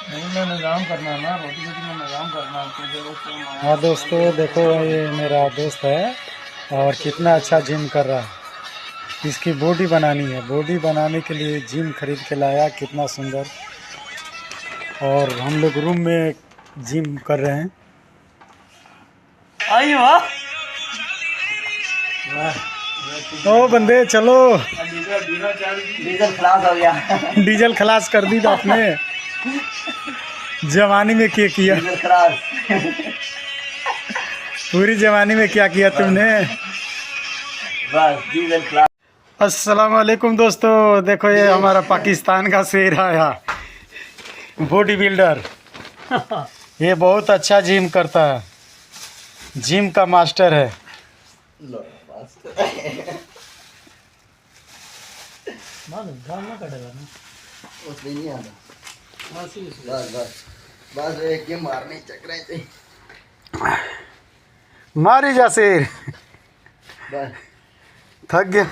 नहीं मैं निजाम करना है ना, रोटी रोटी में निजाम करना है तो हाँ दोस्तों, देखो ये मेरा दोस्त है और कितना अच्छा जिम कर रहा है। इसकी बॉडी बनानी है, बॉडी बनाने के लिए जिम खरीद के लाया, कितना सुंदर। और हम लोग रूम में जिम कर रहे हैं। आई वाह। ओ बंदे चलो, डीजल खलास हो गया। डीजल खलास कर दी तो आपने। जवानी में क्या किया, डीजल खलास। पूरी जवानी में क्या किया तुमने। बस डीजल खलास। अस्सलाम वालेकुम दोस्तों, देखो ये हमारा पाकिस्तान का शेर आया, बॉडी बिल्डर। ये बहुत अच्छा जिम करता है, जिम का मास्टर है। उसमें नहीं आता। बस बस बस एक गेम मारने चक रहे थे। मारी जा शेर, बस थक गया।